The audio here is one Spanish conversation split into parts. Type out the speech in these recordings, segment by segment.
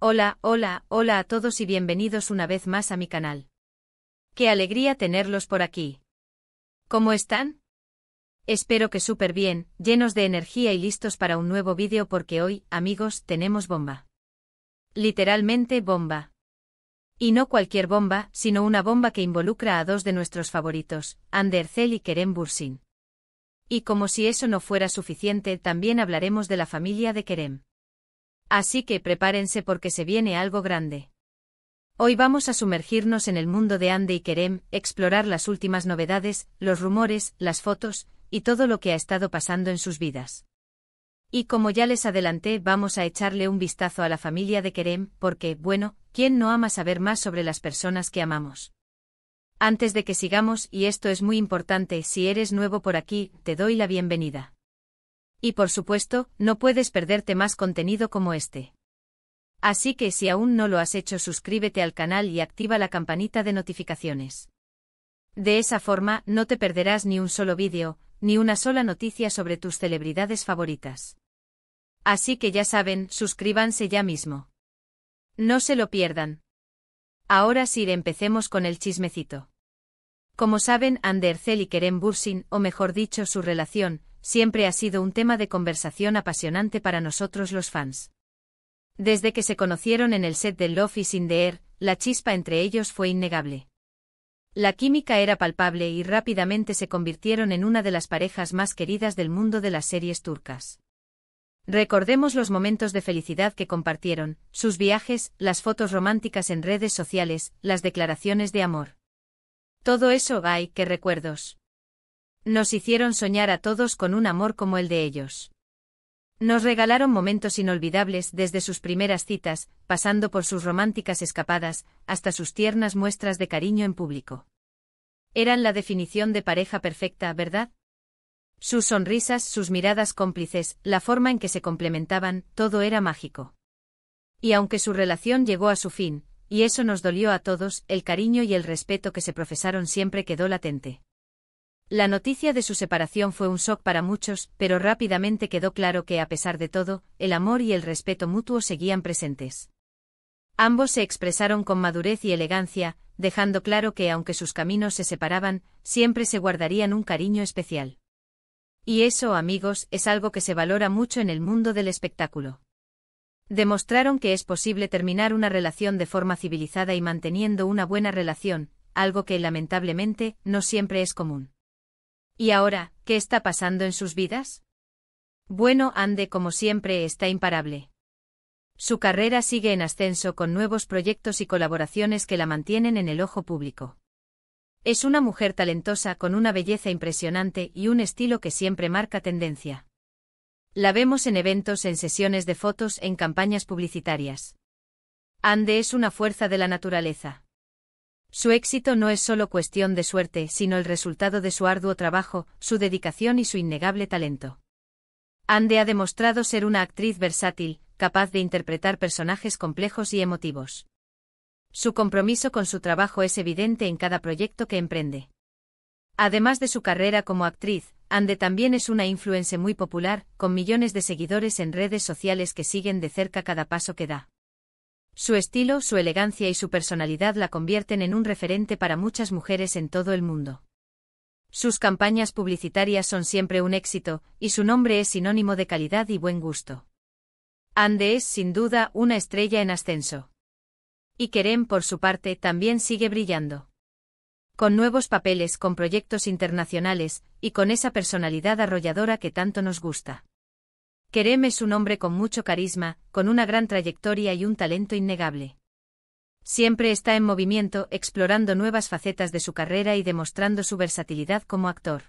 Hola, hola, hola a todos y bienvenidos una vez más a mi canal. ¡Qué alegría tenerlos por aquí! ¿Cómo están? Espero que súper bien, llenos de energía y listos para un nuevo vídeo porque hoy, amigos, tenemos bomba. Literalmente bomba. Y no cualquier bomba, sino una bomba que involucra a dos de nuestros favoritos, Hande Erçel y Kerem Bürsin. Y como si eso no fuera suficiente, también hablaremos de la familia de Kerem. Así que prepárense porque se viene algo grande. Hoy vamos a sumergirnos en el mundo de Hande y Kerem, explorar las últimas novedades, los rumores, las fotos, y todo lo que ha estado pasando en sus vidas. Y como ya les adelanté, vamos a echarle un vistazo a la familia de Kerem, porque, bueno, ¿quién no ama saber más sobre las personas que amamos? Antes de que sigamos, y esto es muy importante, si eres nuevo por aquí, te doy la bienvenida. Y por supuesto, no puedes perderte más contenido como este. Así que si aún no lo has hecho, suscríbete al canal y activa la campanita de notificaciones. De esa forma, no te perderás ni un solo vídeo, ni una sola noticia sobre tus celebridades favoritas. Así que ya saben, suscríbanse ya mismo. No se lo pierdan. Ahora sí, empecemos con el chismecito. Como saben, Hande Erçel y Kerem Bürsin, o mejor dicho, su relación, siempre ha sido un tema de conversación apasionante para nosotros los fans. Desde que se conocieron en el set de Love is in the Air, la chispa entre ellos fue innegable. La química era palpable y rápidamente se convirtieron en una de las parejas más queridas del mundo de las series turcas. Recordemos los momentos de felicidad que compartieron, sus viajes, las fotos románticas en redes sociales, las declaraciones de amor. Todo eso, ¡ay, qué recuerdos! Nos hicieron soñar a todos con un amor como el de ellos. Nos regalaron momentos inolvidables desde sus primeras citas, pasando por sus románticas escapadas, hasta sus tiernas muestras de cariño en público. Eran la definición de pareja perfecta, ¿verdad? Sus sonrisas, sus miradas cómplices, la forma en que se complementaban, todo era mágico. Y aunque su relación llegó a su fin, y eso nos dolió a todos, el cariño y el respeto que se profesaron siempre quedó latente. La noticia de su separación fue un shock para muchos, pero rápidamente quedó claro que, a pesar de todo, el amor y el respeto mutuo seguían presentes. Ambos se expresaron con madurez y elegancia, dejando claro que, aunque sus caminos se separaban, siempre se guardarían un cariño especial. Y eso, amigos, es algo que se valora mucho en el mundo del espectáculo. Demostraron que es posible terminar una relación de forma civilizada y manteniendo una buena relación, algo que, lamentablemente, no siempre es común. ¿Y ahora, qué está pasando en sus vidas? Bueno, Hande, como siempre, está imparable. Su carrera sigue en ascenso con nuevos proyectos y colaboraciones que la mantienen en el ojo público. Es una mujer talentosa con una belleza impresionante y un estilo que siempre marca tendencia. La vemos en eventos, en sesiones de fotos, en campañas publicitarias. Hande es una fuerza de la naturaleza. Su éxito no es solo cuestión de suerte, sino el resultado de su arduo trabajo, su dedicación y su innegable talento. Hande ha demostrado ser una actriz versátil, capaz de interpretar personajes complejos y emotivos. Su compromiso con su trabajo es evidente en cada proyecto que emprende. Además de su carrera como actriz, Hande también es una influencer muy popular, con millones de seguidores en redes sociales que siguen de cerca cada paso que da. Su estilo, su elegancia y su personalidad la convierten en un referente para muchas mujeres en todo el mundo. Sus campañas publicitarias son siempre un éxito, y su nombre es sinónimo de calidad y buen gusto. Hande es, sin duda, una estrella en ascenso. Y Kerem, por su parte, también sigue brillando. Con nuevos papeles, con proyectos internacionales, y con esa personalidad arrolladora que tanto nos gusta. Kerem es un hombre con mucho carisma, con una gran trayectoria y un talento innegable. Siempre está en movimiento, explorando nuevas facetas de su carrera y demostrando su versatilidad como actor.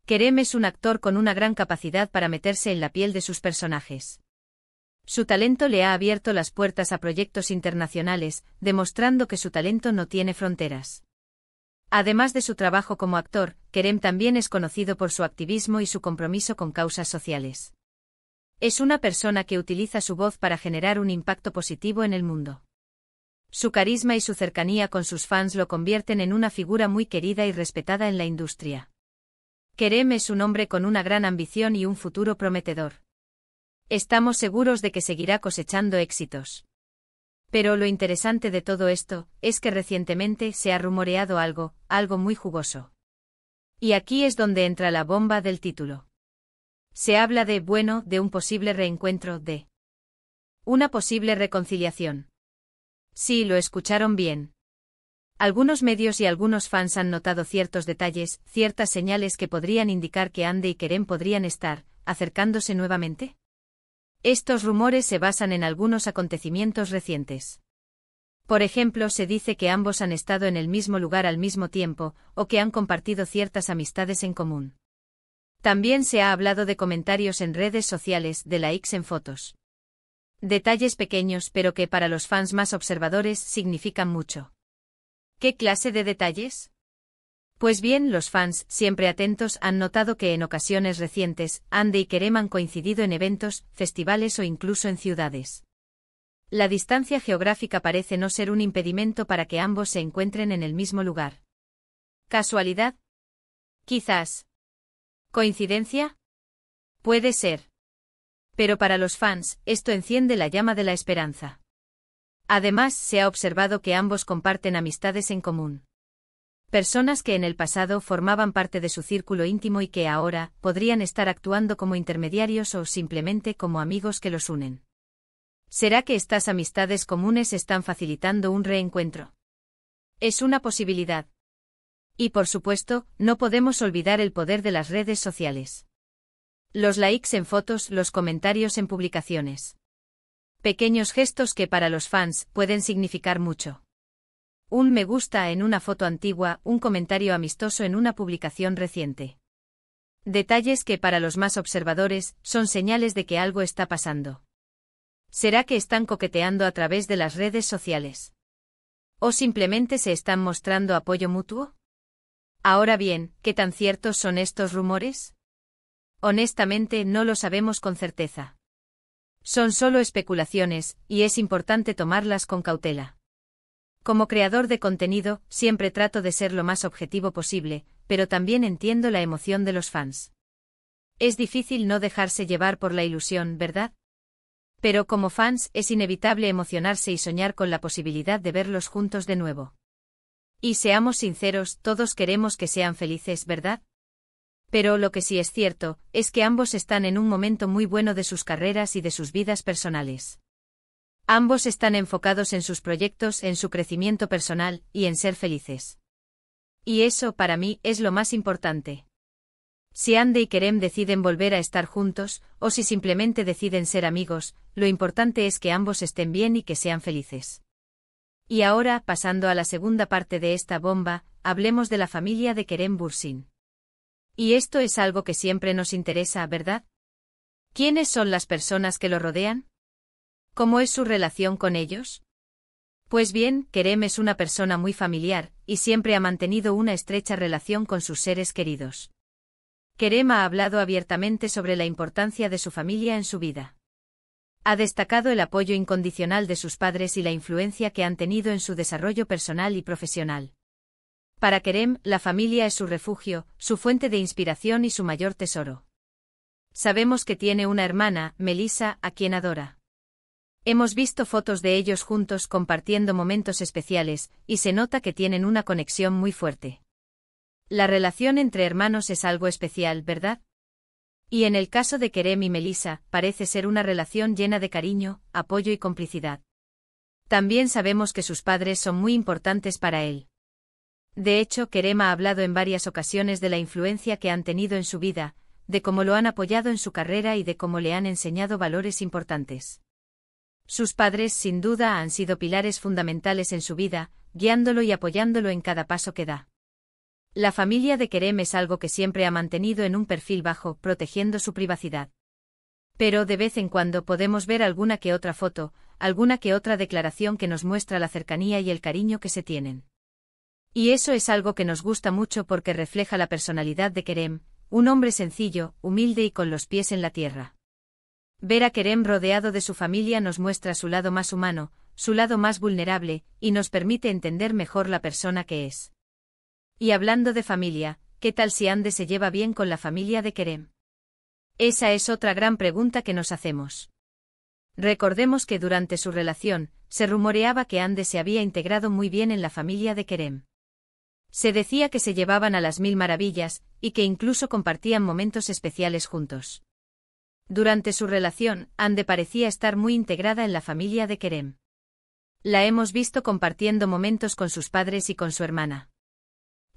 Kerem es un actor con una gran capacidad para meterse en la piel de sus personajes. Su talento le ha abierto las puertas a proyectos internacionales, demostrando que su talento no tiene fronteras. Además de su trabajo como actor, Kerem también es conocido por su activismo y su compromiso con causas sociales. Es una persona que utiliza su voz para generar un impacto positivo en el mundo. Su carisma y su cercanía con sus fans lo convierten en una figura muy querida y respetada en la industria. Kerem es un hombre con una gran ambición y un futuro prometedor. Estamos seguros de que seguirá cosechando éxitos. Pero lo interesante de todo esto es que recientemente se ha rumoreado algo muy jugoso. Y aquí es donde entra la bomba del título. Se habla de un posible reencuentro, de una posible reconciliación. Sí, lo escucharon bien. Algunos medios y algunos fans han notado ciertos detalles, ciertas señales que podrían indicar que Ande y Kerem podrían estar acercándose nuevamente. Estos rumores se basan en algunos acontecimientos recientes. Por ejemplo, se dice que ambos han estado en el mismo lugar al mismo tiempo, o que han compartido ciertas amistades en común. También se ha hablado de comentarios en redes sociales, de likes en fotos. Detalles pequeños pero que para los fans más observadores significan mucho. ¿Qué clase de detalles? Pues bien, los fans, siempre atentos, han notado que en ocasiones recientes, Ande y Kerem han coincidido en eventos, festivales o incluso en ciudades. La distancia geográfica parece no ser un impedimento para que ambos se encuentren en el mismo lugar. ¿Casualidad? Quizás. ¿Coincidencia? Puede ser. Pero para los fans, esto enciende la llama de la esperanza. Además, se ha observado que ambos comparten amistades en común. Personas que en el pasado formaban parte de su círculo íntimo y que ahora podrían estar actuando como intermediarios o simplemente como amigos que los unen. ¿Será que estas amistades comunes están facilitando un reencuentro? Es una posibilidad. Y por supuesto, no podemos olvidar el poder de las redes sociales. Los likes en fotos, los comentarios en publicaciones. Pequeños gestos que para los fans pueden significar mucho. Un me gusta en una foto antigua, un comentario amistoso en una publicación reciente. Detalles que para los más observadores son señales de que algo está pasando. ¿Será que están coqueteando a través de las redes sociales? ¿O simplemente se están mostrando apoyo mutuo? Ahora bien, ¿qué tan ciertos son estos rumores? Honestamente no lo sabemos con certeza. Son solo especulaciones, y es importante tomarlas con cautela. Como creador de contenido, siempre trato de ser lo más objetivo posible, pero también entiendo la emoción de los fans. Es difícil no dejarse llevar por la ilusión, ¿verdad? Pero como fans es inevitable emocionarse y soñar con la posibilidad de verlos juntos de nuevo. Y seamos sinceros, todos queremos que sean felices, ¿verdad? Pero lo que sí es cierto, es que ambos están en un momento muy bueno de sus carreras y de sus vidas personales. Ambos están enfocados en sus proyectos, en su crecimiento personal, y en ser felices. Y eso, para mí, es lo más importante. Si Ande y Kerem deciden volver a estar juntos, o si simplemente deciden ser amigos, lo importante es que ambos estén bien y que sean felices. Y ahora, pasando a la segunda parte de esta bomba, hablemos de la familia de Kerem Bürsin. Y esto es algo que siempre nos interesa, ¿verdad? ¿Quiénes son las personas que lo rodean? ¿Cómo es su relación con ellos? Pues bien, Kerem es una persona muy familiar, y siempre ha mantenido una estrecha relación con sus seres queridos. Kerem ha hablado abiertamente sobre la importancia de su familia en su vida. Ha destacado el apoyo incondicional de sus padres y la influencia que han tenido en su desarrollo personal y profesional. Para Kerem, la familia es su refugio, su fuente de inspiración y su mayor tesoro. Sabemos que tiene una hermana, Melissa, a quien adora. Hemos visto fotos de ellos juntos compartiendo momentos especiales, y se nota que tienen una conexión muy fuerte. La relación entre hermanos es algo especial, ¿verdad? Y en el caso de Kerem y Melissa, parece ser una relación llena de cariño, apoyo y complicidad. También sabemos que sus padres son muy importantes para él. De hecho, Kerem ha hablado en varias ocasiones de la influencia que han tenido en su vida, de cómo lo han apoyado en su carrera y de cómo le han enseñado valores importantes. Sus padres, sin duda, han sido pilares fundamentales en su vida, guiándolo y apoyándolo en cada paso que da. La familia de Kerem es algo que siempre ha mantenido en un perfil bajo, protegiendo su privacidad. Pero de vez en cuando podemos ver alguna que otra foto, alguna que otra declaración que nos muestra la cercanía y el cariño que se tienen. Y eso es algo que nos gusta mucho porque refleja la personalidad de Kerem, un hombre sencillo, humilde y con los pies en la tierra. Ver a Kerem rodeado de su familia nos muestra su lado más humano, su lado más vulnerable, y nos permite entender mejor la persona que es. Y hablando de familia, ¿qué tal si Ande se lleva bien con la familia de Kerem? Esa es otra gran pregunta que nos hacemos. Recordemos que durante su relación, se rumoreaba que Ande se había integrado muy bien en la familia de Kerem. Se decía que se llevaban a las mil maravillas, y que incluso compartían momentos especiales juntos. Durante su relación, Ande parecía estar muy integrada en la familia de Kerem. La hemos visto compartiendo momentos con sus padres y con su hermana.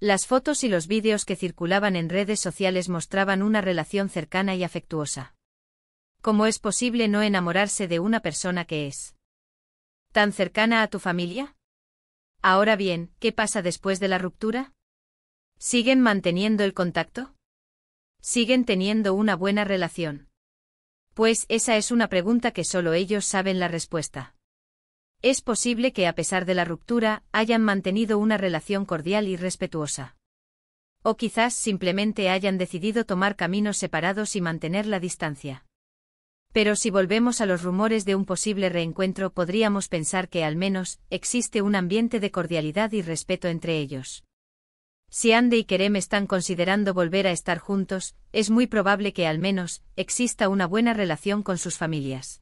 Las fotos y los vídeos que circulaban en redes sociales mostraban una relación cercana y afectuosa. ¿Cómo es posible no enamorarse de una persona que es tan cercana a tu familia? Ahora bien, ¿qué pasa después de la ruptura? ¿Siguen manteniendo el contacto? ¿Siguen teniendo una buena relación? Pues esa es una pregunta que solo ellos saben la respuesta. Es posible que a pesar de la ruptura, hayan mantenido una relación cordial y respetuosa. O quizás simplemente hayan decidido tomar caminos separados y mantener la distancia. Pero si volvemos a los rumores de un posible reencuentro, podríamos pensar que al menos existe un ambiente de cordialidad y respeto entre ellos. Si Ande y Kerem están considerando volver a estar juntos, es muy probable que al menos exista una buena relación con sus familias.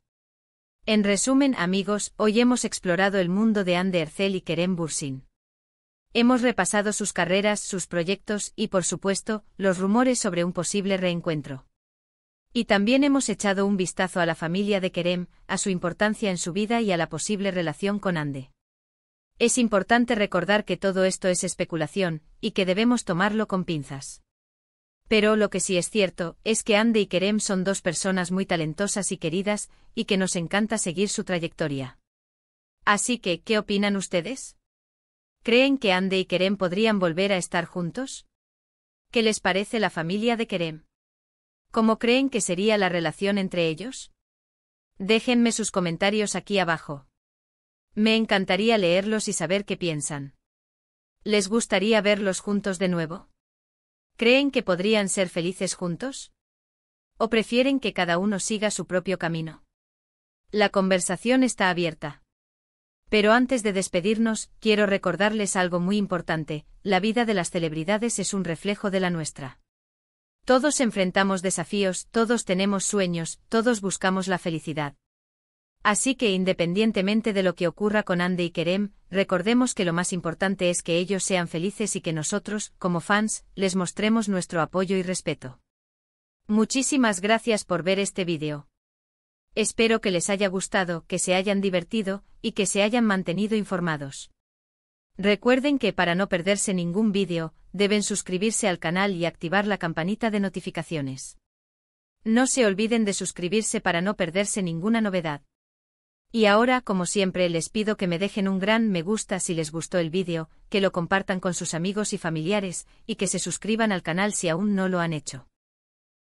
En resumen, amigos, hoy hemos explorado el mundo de Ande Ercel y Kerem Bürsin. Hemos repasado sus carreras, sus proyectos y, por supuesto, los rumores sobre un posible reencuentro. Y también hemos echado un vistazo a la familia de Kerem, a su importancia en su vida y a la posible relación con Ande. Es importante recordar que todo esto es especulación, y que debemos tomarlo con pinzas. Pero lo que sí es cierto, es que Ande y Kerem son dos personas muy talentosas y queridas, y que nos encanta seguir su trayectoria. Así que, ¿qué opinan ustedes? ¿Creen que Ande y Kerem podrían volver a estar juntos? ¿Qué les parece la familia de Kerem? ¿Cómo creen que sería la relación entre ellos? Déjenme sus comentarios aquí abajo. Me encantaría leerlos y saber qué piensan. ¿Les gustaría verlos juntos de nuevo? ¿Creen que podrían ser felices juntos? ¿O prefieren que cada uno siga su propio camino? La conversación está abierta. Pero antes de despedirnos, quiero recordarles algo muy importante: la vida de las celebridades es un reflejo de la nuestra. Todos enfrentamos desafíos, todos tenemos sueños, todos buscamos la felicidad. Así que independientemente de lo que ocurra con Ande y Kerem, recordemos que lo más importante es que ellos sean felices y que nosotros, como fans, les mostremos nuestro apoyo y respeto. Muchísimas gracias por ver este vídeo. Espero que les haya gustado, que se hayan divertido, y que se hayan mantenido informados. Recuerden que para no perderse ningún vídeo, deben suscribirse al canal y activar la campanita de notificaciones. No se olviden de suscribirse para no perderse ninguna novedad. Y ahora, como siempre, les pido que me dejen un gran me gusta si les gustó el vídeo, que lo compartan con sus amigos y familiares, y que se suscriban al canal si aún no lo han hecho.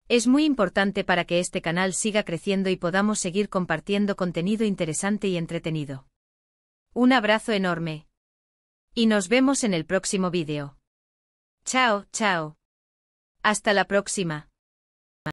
Es muy importante para que este canal siga creciendo y podamos seguir compartiendo contenido interesante y entretenido. Un abrazo enorme. Y nos vemos en el próximo vídeo. Chao, chao. Hasta la próxima.